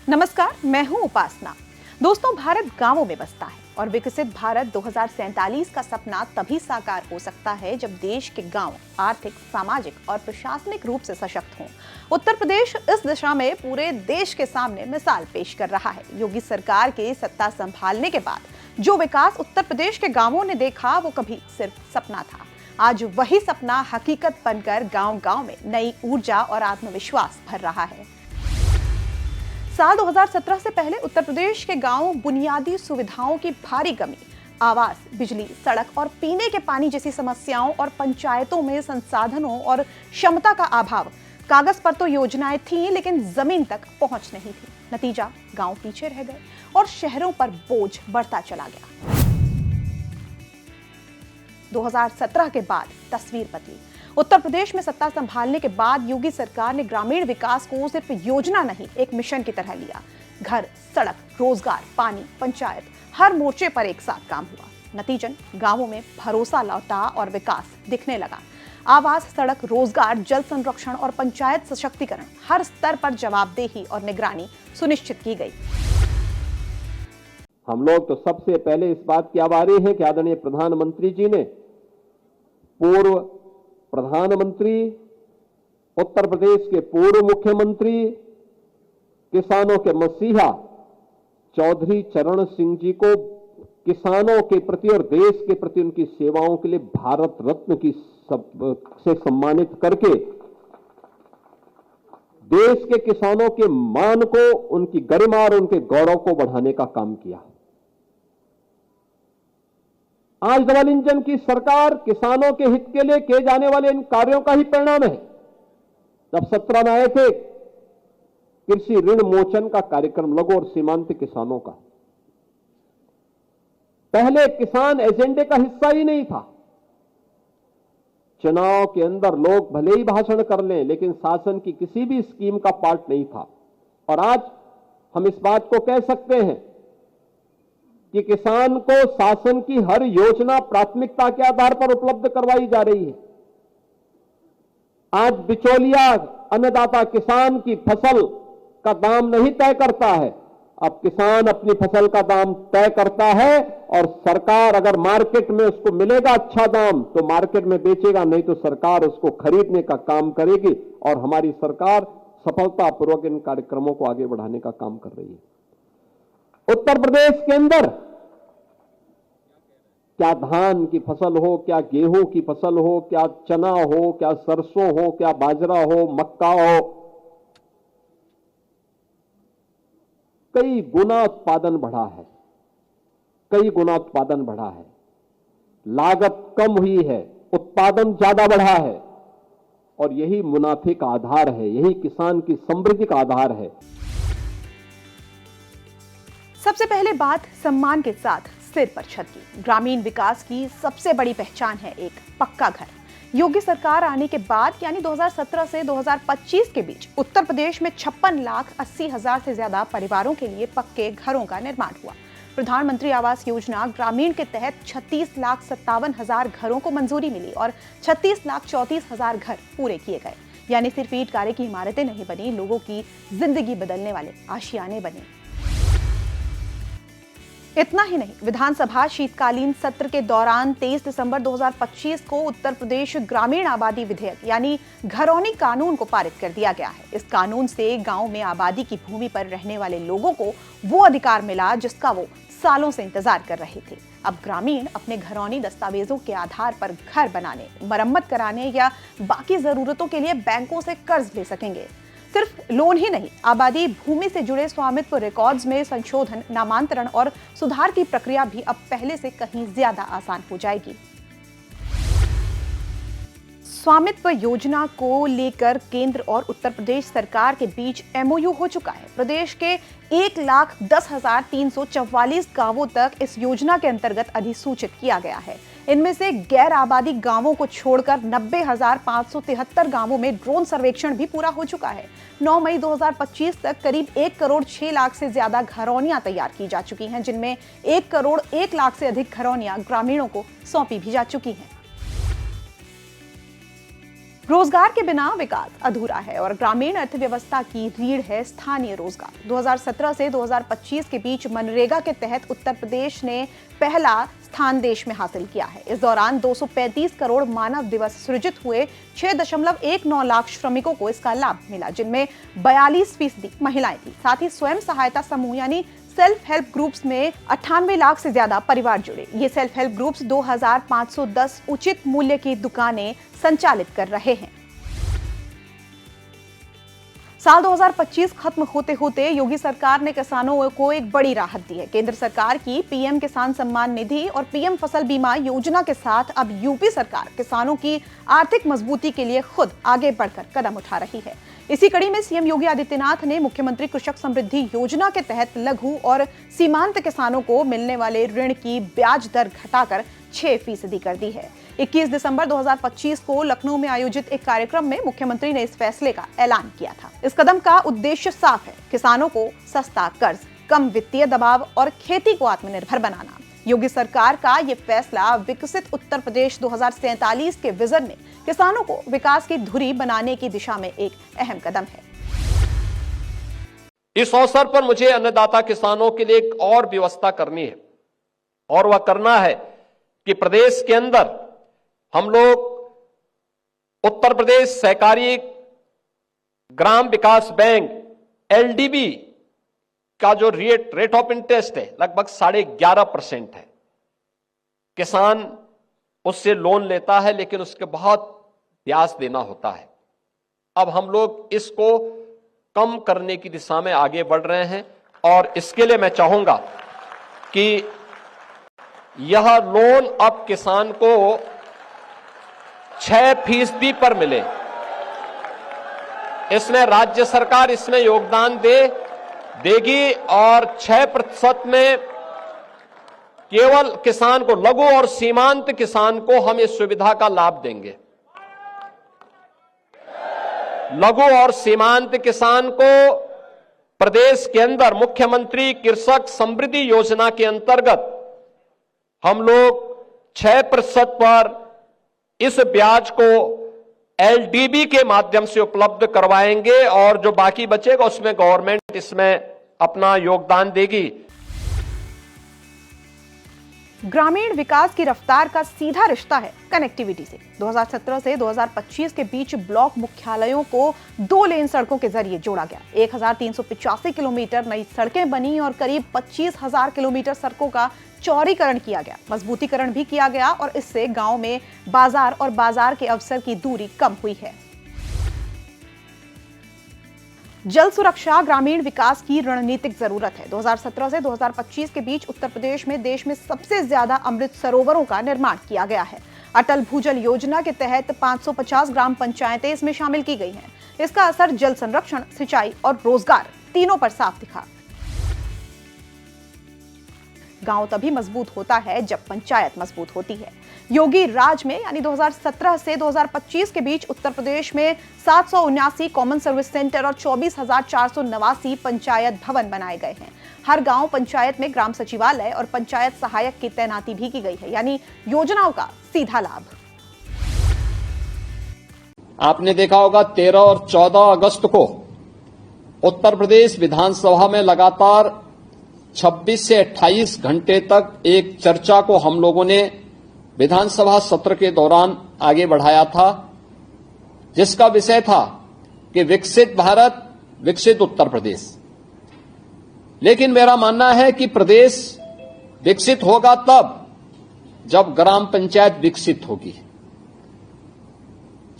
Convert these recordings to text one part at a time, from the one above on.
नमस्कार, मैं हूं उपासना। दोस्तों, भारत गांवों में बसता है और विकसित भारत 2047 का सपना तभी साकार हो सकता है जब देश के गांव आर्थिक, सामाजिक और प्रशासनिक रूप से सशक्त हों। उत्तर प्रदेश इस दिशा में पूरे देश के सामने मिसाल पेश कर रहा है। योगी सरकार के सत्ता संभालने के बाद जो विकास उत्तर प्रदेश के गांवों ने देखा, वो कभी सिर्फ सपना था। आज वही सपना हकीकत बनकर गांव-गांव में नई ऊर्जा और आत्मविश्वास भर रहा है। साल 2017 से पहले उत्तर प्रदेश के गांव बुनियादी सुविधाओं की भारी कमी, आवास, बिजली, सड़क और पीने के पानी जैसी समस्याओं और पंचायतों में संसाधनों और क्षमता का अभाव। कागज पर तो योजनाएं थीं, लेकिन जमीन तक पहुंच नहीं थी। नतीजा, गांव पीछे रह गए और शहरों पर बोझ बढ़ता चला गया। 2017 के बाद तस्वीर बदली। उत्तर प्रदेश में सत्ता संभालने के बाद योगी सरकार ने ग्रामीण विकास को सिर्फ योजना नहीं, एक मिशन की तरह लिया। घर, सड़क, रोजगार, पानी, पंचायत, हर मोर्चे पर एक साथ काम हुआ। नतीजन, गांवों में भरोसा लौटा और विकास दिखने लगा। आवास, सड़क, रोजगार, जल संरक्षण और पंचायत सशक्तिकरण, हर स्तर पर जवाबदेही और निगरानी सुनिश्चित की गई। हम लोग तो सबसे पहले इस बात के आभारी हैं कि आदरणीय प्रधानमंत्री जी ने पूर्व प्रधानमंत्री, उत्तर प्रदेश के पूर्व मुख्यमंत्री, किसानों के मसीहा चौधरी चरण सिंह जी को किसानों के प्रति और देश के प्रति उनकी सेवाओं के लिए भारत रत्न से सम्मानित करके देश के किसानों के मान को, उनकी गरिमा और उनके गौरव को बढ़ाने का काम किया। आज डबल इंजन की सरकार किसानों के हित के लिए किए जाने वाले इन कार्यों का ही परिणाम है। जब 17 में आए थे कृषि ऋण मोचन का कार्यक्रम लघु और सीमांत किसानों का, पहले किसान एजेंडे का हिस्सा ही नहीं था। चुनाव के अंदर लोग भले ही भाषण कर लें, लेकिन शासन की किसी भी स्कीम का पार्ट नहीं था। और आज हम इस बात को कह सकते हैं कि किसान को शासन की हर योजना प्राथमिकता के आधार पर उपलब्ध करवाई जा रही है। आज बिचौलिया अन्नदाता किसान की फसल का दाम नहीं तय करता है, अब किसान अपनी फसल का दाम तय करता है और सरकार अगर मार्केट में उसको मिलेगा अच्छा दाम तो मार्केट में बेचेगा, नहीं तो सरकार उसको खरीदने का काम करेगी। और हमारी सरकार सफलतापूर्वक इन कार्यक्रमों को आगे बढ़ाने का काम कर रही है। उत्तर प्रदेश के अंदर क्या धान की फसल हो, क्या गेहूं की फसल हो, क्या चना हो, क्या सरसों हो, क्या बाजरा हो, मक्का हो, कई गुना उत्पादन बढ़ा है, कई गुना उत्पादन बढ़ा है। लागत कम हुई है, उत्पादन ज्यादा बढ़ा है और यही मुनाफे का आधार है, यही किसान की समृद्धि का आधार है। सबसे पहले बात सम्मान के साथ सिर पर छत की। ग्रामीण विकास की सबसे बड़ी पहचान है एक पक्का घर। योगी सरकार आने के बाद यानी 2017 से 2025 के बीच उत्तर प्रदेश में 56,80,000 से ज्यादा परिवारों के लिए पक्के घरों का निर्माण हुआ। प्रधानमंत्री आवास योजना ग्रामीण के तहत 36,57,000 घरों को मंजूरी मिली और 36,34,000 घर पूरे किए गए। यानी सिर्फ ईंट गारे की इमारतें नहीं बनी, लोगों की जिंदगी बदलने वाले आशियाने बने। इतना ही नहीं, विधानसभा शीतकालीन सत्र के दौरान 23 दिसंबर 2025 को उत्तर प्रदेश ग्रामीण आबादी विधेयक यानी घरौनी कानून को पारित कर दिया गया है। इस कानून से गांव में आबादी की भूमि पर रहने वाले लोगों को वो अधिकार मिला जिसका वो सालों से इंतजार कर रहे थे। अब ग्रामीण अपने घरौनी दस्तावेजों के आधार पर घर बनाने, मरम्मत कराने या बाकी जरूरतों के लिए बैंकों से कर्ज ले सकेंगे। सिर्फ लोन ही नहीं, आबादी भूमि से जुड़े स्वामित्व रिकॉर्ड्स में संशोधन, नामांतरण और सुधार की प्रक्रिया भी अब पहले से कहीं ज्यादा आसान हो जाएगी। स्वामित्व योजना को लेकर केंद्र और उत्तर प्रदेश सरकार के बीच एमओयू हो चुका है। प्रदेश के 1,10,344 गांवों तक इस योजना के अंतर्गत अधिसूचित किया गया है। इनमें से गैर आबादी गांवों को छोड़कर 90,573 गांवों में ड्रोन सर्वेक्षण भी पूरा हो चुका है। 9 मई 2025 तक करीब 1 करोड़ 6 लाख से ज्यादा घरौनियां तैयार की जा चुकी हैं, जिनमें 1 करोड़ 1 लाख से अधिक घरौनियां ग्रामीणों को सौंपी भी जा चुकी हैं। रोजगार के बिना विकास अधूरा है और ग्रामीण अर्थव्यवस्था की रीढ़ है स्थानीय रोजगार। 2017 से 2025 के बीच मनरेगा के तहत उत्तर प्रदेश ने पहला स्थान देश में हासिल किया है। इस दौरान 235 करोड़ मानव दिवस सृजित हुए। 6.19 लाख श्रमिकों को इसका लाभ मिला, जिनमें 42% महिलाएं थी। साथ ही स्वयं सहायता समूह यानी सेल्फ हेल्प ग्रुप्स में 98 लाख से ज्यादा परिवार जुड़े। ये सेल्फ हेल्प ग्रुप्स 2510 उचित मूल्य की दुकानें संचालित कर रहे हैं। साल 2025 खत्म होते होते योगी सरकार ने किसानों को एक बड़ी राहत दी है। केंद्र सरकार की पीएम किसान सम्मान निधि और पीएम फसल बीमा योजना के साथ अब यूपी सरकार किसानों की आर्थिक मजबूती के लिए खुद आगे बढ़कर कदम उठा रही है। इसी कड़ी में सीएम योगी आदित्यनाथ ने मुख्यमंत्री कृषक समृद्धि योजना के तहत लघु और सीमांत किसानों को मिलने वाले ऋण की ब्याज दर घटाकर 6% कर दी है। 21 दिसंबर 2025 को लखनऊ में आयोजित एक कार्यक्रम में मुख्यमंत्री ने इस फैसले का ऐलान किया था। इस कदम का उद्देश्य साफ है, किसानों को सस्ता कर्ज, कम वित्तीय दबाव और खेती को आत्मनिर्भर बनाना। योगी सरकार का ये फैसला विकसित उत्तर प्रदेश 2047 के विजन में किसानों को विकास की धुरी बनाने की दिशा में एक अहम कदम है। इस अवसर पर मुझे अन्नदाता किसानों के लिए एक और व्यवस्था करनी है, और वह करना है कि प्रदेश के अंदर हम लोग उत्तर प्रदेश सहकारी ग्राम विकास बैंक एलडीबी का जो रेट ऑफ इंटरेस्ट है लगभग 11.5% है। किसान उससे लोन लेता है लेकिन उसके बहुत ब्याज देना होता है। अब हम लोग इसको कम करने की दिशा में आगे बढ़ रहे हैं और इसके लिए मैं चाहूंगा कि यह लोन अब किसान को 6% पर मिले। इसमें राज्य सरकार इसमें योगदान देगी और 6% में केवल किसान को, लघु और सीमांत किसान को हम इस सुविधा का लाभ देंगे। लघु और सीमांत किसान को प्रदेश के अंदर मुख्यमंत्री कृषक समृद्धि योजना के अंतर्गत हम लोग 6% पर इस ब्याज को एलडीबी के माध्यम से उपलब्ध करवाएंगे और जो बाकी बचेगा उसमें गवर्नमेंट इसमें अपना योगदान देगी। ग्रामीण विकास की रफ्तार का सीधा रिश्ता है कनेक्टिविटी से। 2017 से 2025 के बीच ब्लॉक मुख्यालयों को 2 लेन सड़कों के जरिए जोड़ा गया। 1385 किलोमीटर नई सड़कें बनी और करीब 25,000 किलोमीटर सड़कों का चौड़ीकरण किया गया। मजबूतीकरण भी किया गया और इससे गांव में बाजार और बाजार के अवसर की दूरी कम हुई है। जल सुरक्षा ग्रामीण विकास की रणनीतिक जरूरत है। 2017 से 2025 के बीच उत्तर प्रदेश में देश में सबसे ज्यादा अमृत सरोवरों का निर्माण किया गया है। अटल भूजल योजना के तहत 550 ग्राम पंचायतें इसमें शामिल की गई हैं। इसका असर जल संरक्षण, सिंचाई और रोजगार तीनों पर साफ दिखा। गांव तभी मजबूत होता है जब पंचायत मजबूत होती है। योगी राज में यानी 2017 से 2025 के बीच उत्तर प्रदेश में 779 कॉमन सर्विस सेंटर और 24,489 पंचायत भवन बनाए गए हैं। हर गांव पंचायत में ग्राम सचिवालय और पंचायत सहायक की तैनाती भी की गई है, यानी योजनाओं का सीधा लाभ। आपने देखा होगा 13 और 14 अगस्त को उत्तर प्रदेश विधानसभा में लगातार 26 से 28 घंटे तक एक चर्चा को हम लोगों ने विधानसभा सत्र के दौरान आगे बढ़ाया था, जिसका विषय था कि विकसित भारत, विकसित उत्तर प्रदेश। लेकिन मेरा मानना है कि प्रदेश विकसित होगा तब जब ग्राम पंचायत विकसित होगी,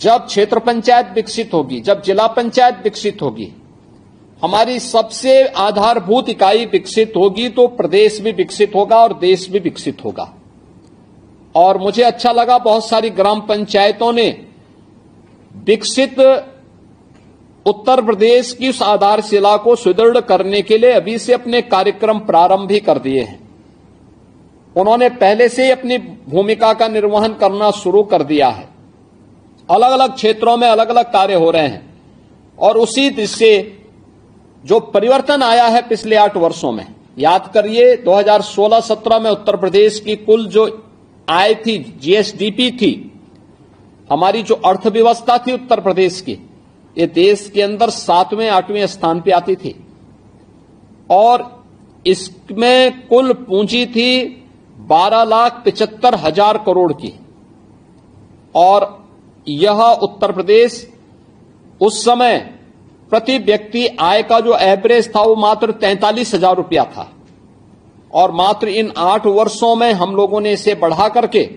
जब क्षेत्र पंचायत विकसित होगी, जब जिला पंचायत विकसित होगी, हमारी सबसे आधारभूत इकाई विकसित होगी तो प्रदेश भी विकसित होगा और देश भी विकसित होगा। और मुझे अच्छा लगा बहुत सारी ग्राम पंचायतों ने विकसित उत्तर प्रदेश की उस आधारशिला को सुदृढ़ करने के लिए अभी से अपने कार्यक्रम प्रारंभ भी कर दिए हैं। उन्होंने पहले से ही अपनी भूमिका का निर्वहन करना शुरू कर दिया है। अलग अलग क्षेत्रों में अलग अलग कार्य हो रहे हैं और उसी दृष्टि से जो परिवर्तन आया है पिछले 8 वर्षों में, याद करिए 2016-17 में उत्तर प्रदेश की कुल जो आय थी, जीएसडीपी थी, हमारी जो अर्थव्यवस्था थी उत्तर प्रदेश की, ये देश के अंदर 7वें 8वें स्थान पे आती थी और इसमें कुल पूंजी थी 12,75,000 करोड़ की। और यह उत्तर प्रदेश उस समय प्रति व्यक्ति आय का जो एवरेज था वो मात्र 43,000 रुपया था और मात्र इन 8 वर्षों में हम लोगों ने इसे बढ़ा करके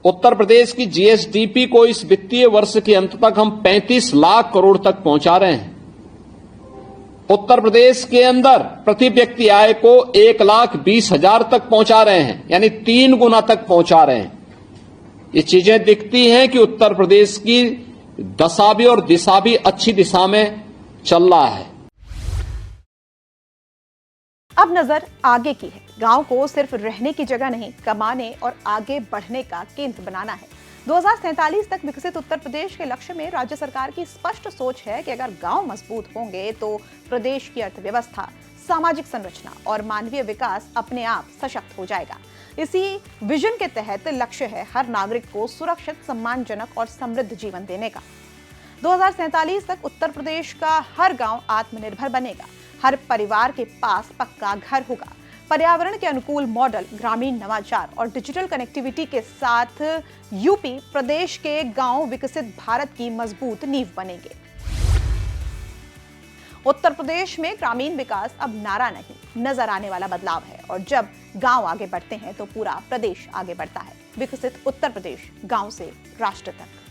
उत्तर प्रदेश की जीएसडीपी को इस वित्तीय वर्ष के अंत तक हम 35 लाख करोड़ तक पहुंचा रहे हैं। उत्तर प्रदेश के अंदर प्रति व्यक्ति आय को 1,20,000 तक पहुंचा रहे हैं, यानी 3 गुना तक पहुंचा रहे हैं। ये चीजें दिखती हैं कि उत्तर प्रदेश की दशा भी और दिशा भी अच्छी दिशा में चल रहा है। अब नजर आगे की है। गांव को सिर्फ रहने की जगह नहीं, कमाने और आगे बढ़ने का केंद्र बनाना है। 2047 तक विकसित उत्तर प्रदेश के लक्ष्य में राज्य सरकार की स्पष्ट सोच है कि अगर गांव मजबूत होंगे तो प्रदेश की अर्थव्यवस्था, सामाजिक संरचना और मानवीय विकास अपने आप सशक्त हो जाएगा। इसी विजन के तहत लक्ष्य है हर नागरिक को सुरक्षित, सम्मानजनक और समृद्ध जीवन देने का। 2047 तक उत्तर प्रदेश का हर गांव आत्मनिर्भर बनेगा, हर परिवार के पास पक्का घर होगा, पर्यावरण के अनुकूल मॉडल, ग्रामीण नवाचार और डिजिटल कनेक्टिविटी के साथ यूपी प्रदेश के गांव विकसित भारत की मजबूत नींव बनेंगे। उत्तर प्रदेश में ग्रामीण विकास अब नारा नहीं, नजर आने वाला बदलाव है और जब गांव आगे बढ़ते हैं तो पूरा प्रदेश आगे बढ़ता है। विकसित उत्तर प्रदेश, गांव से राष्ट्र तक।